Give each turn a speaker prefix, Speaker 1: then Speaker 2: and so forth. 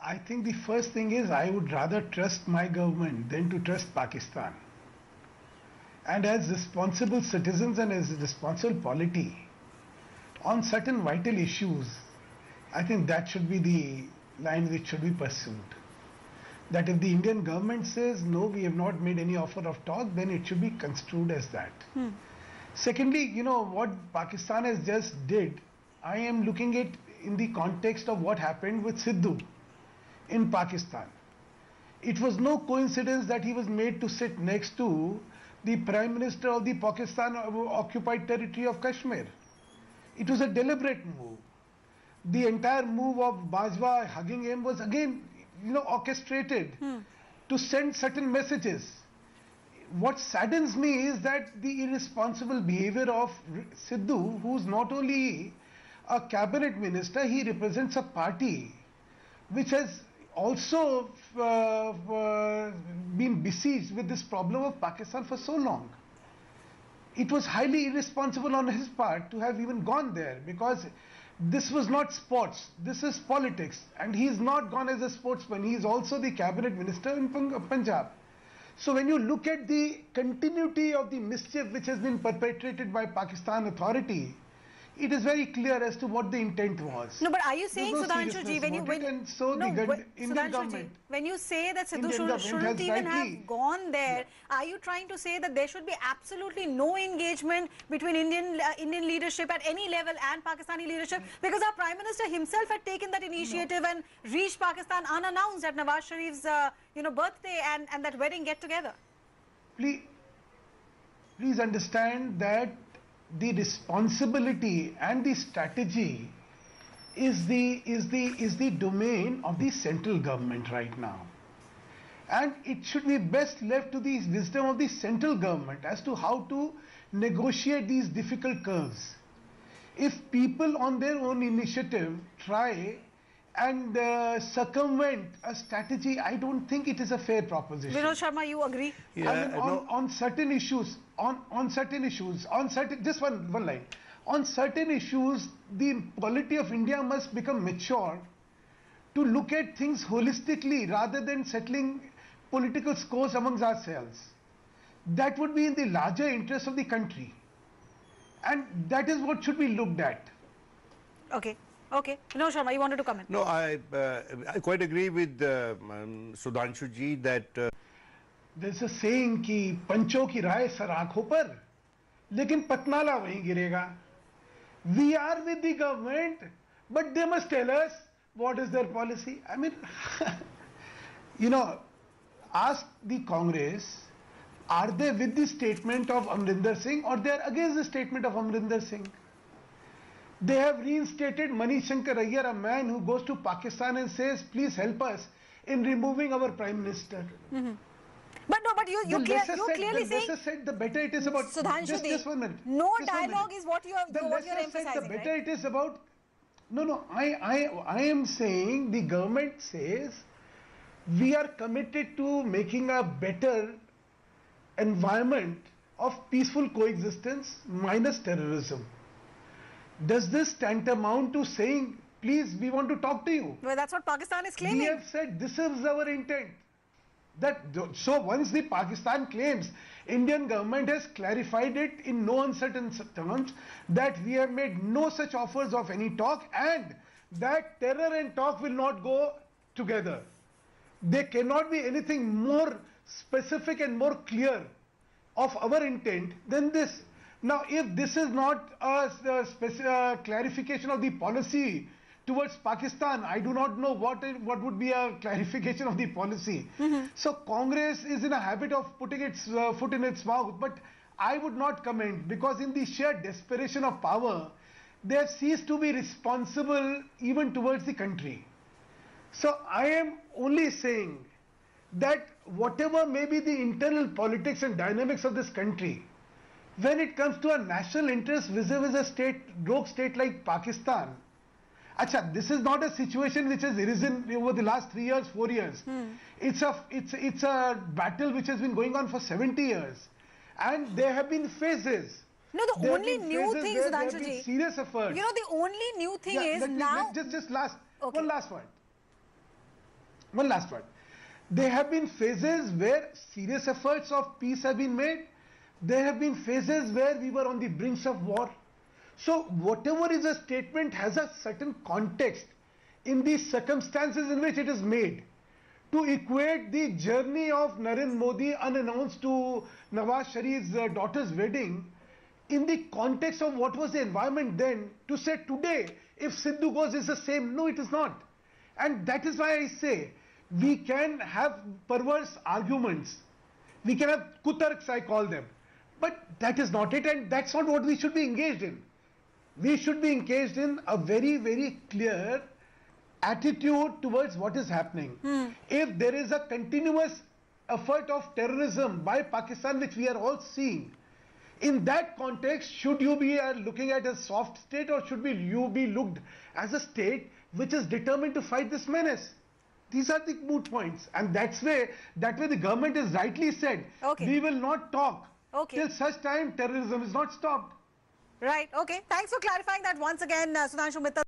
Speaker 1: I think the first thing is I would rather trust my government than to trust Pakistan. And as responsible citizens and as responsible polity, on certain vital issues, I think that should be the line which should be pursued. That if the Indian government says, no, we have not made any offer of talk, then it should be construed as that. Secondly, you know, what Pakistan has just did, I am looking at in the context of what happened with Sidhu in Pakistan. It was no coincidence that he was made to sit next to the Prime Minister of the Pakistan occupied territory of Kashmir. It was a deliberate move. The entire move of Bajwa hugging him was again, you know, orchestrated to send certain messages. What saddens me is that the irresponsible behavior of Sidhu, who's not only a cabinet minister, he represents a party which has also been besieged with this problem of Pakistan for so long. It was highly irresponsible on his part to have even gone there, because this was not sports, this is politics, and he is not gone as a sportsman, he is also the cabinet minister in Punjab. So when you look at the continuity of the mischief which has been perpetrated by Pakistan authority, it is very clear as to what the intent was.
Speaker 2: No, but are you saying, Sudhanshu ji, when you say that Sidhu shouldn't even have gone there, are you trying to say that there should be absolutely no engagement between Indian leadership at any level and Pakistani leadership? Because our Prime Minister himself had taken that initiative and reached Pakistan unannounced at Nawaz Sharif's birthday and that wedding get-together.
Speaker 1: Please understand that the responsibility and the strategy is the domain of the central government right now, and it should be best left to the wisdom of the central government as to how to negotiate these difficult curves. If people on their own initiative try and circumvent a strategy, I don't think it is a fair proposition.
Speaker 2: Vinod Sharma, you agree?
Speaker 1: Yeah, I mean, on certain issues, just one line. On certain issues, the polity of India must become mature to look at things holistically rather than settling political scores amongst ourselves. That would be in the larger interest of the country. And that is what should be looked at.
Speaker 2: Okay. Okay. No, Sharma, you wanted to comment?
Speaker 3: No, I quite agree with Sudhanshu ji that
Speaker 1: there's a saying कि पंचों की राय sir आंखों पर, लेकिन पतनाला वहीं गिरेगा. We are with the government, but they must tell us what is their policy. I mean, you know, ask the Congress, are they with the statement of Amrinder Singh or they are against the statement of Amrinder Singh? They have reinstated Manish Shankar Iyer, a man who goes to Pakistan and says, please help us in removing our Prime Minister.
Speaker 2: But no, but you clearly saying,
Speaker 1: the said, the better it is about.
Speaker 2: Sudhanshu,
Speaker 1: just 1 minute.
Speaker 2: No dialogue is what you are emphasizing.
Speaker 1: The better it is about. No, I am saying the government says we are committed to making a better environment of peaceful coexistence minus terrorism. Does this tantamount to saying, please, we want to talk to you?
Speaker 2: Well, that's what Pakistan is claiming.
Speaker 1: We have said this is our intent. So once the Pakistan claims, Indian government has clarified it in no uncertain terms that we have made no such offers of any talk and that terror and talk will not go together. There cannot be anything more specific and more clear of our intent than this. Now, if this is not a clarification of the policy towards Pakistan, I do not know what would be a clarification of the policy. So Congress is in a habit of putting its foot in its mouth, but I would not comment, because in the sheer desperation of power, they have ceased to be responsible even towards the country. So I am only saying that whatever may be the internal politics and dynamics of this country, when it comes to a national interest vis-a-vis a rogue state like Pakistan, this is not a situation which has arisen over the last 3 years, 4 years. It's a battle which has been going on for 70 years, and there have been phases.
Speaker 2: No, the only new thing, Sudhanshu ji,
Speaker 1: serious efforts.
Speaker 2: You know, the only new thing is now.
Speaker 1: Just one last point. one last word. There have been phases where serious efforts of peace have been made. There have been phases where we were on the brink of war. So whatever is a statement has a certain context in the circumstances in which it is made. To equate the journey of Narendra Modi unannounced to Nawaz Sharif's daughter's wedding in the context of what was the environment then, to say today if Sidhu goes is the same, no, it is not. And that is why I say we can have perverse arguments, we can have kutarks, I call them, but that is not it, and that's not what we should be engaged in. We should be engaged in a very, very clear attitude towards what is happening. If there is a continuous effort of terrorism by Pakistan, which we are all seeing, in that context, should you be looking at a soft state, or should you be looked as a state which is determined to fight this menace? These are the moot points, and that way the government has rightly said, we will not talk till such time terrorism is not stopped.
Speaker 2: Right, okay. Thanks for clarifying that once again, Sudhanshu, Mittal.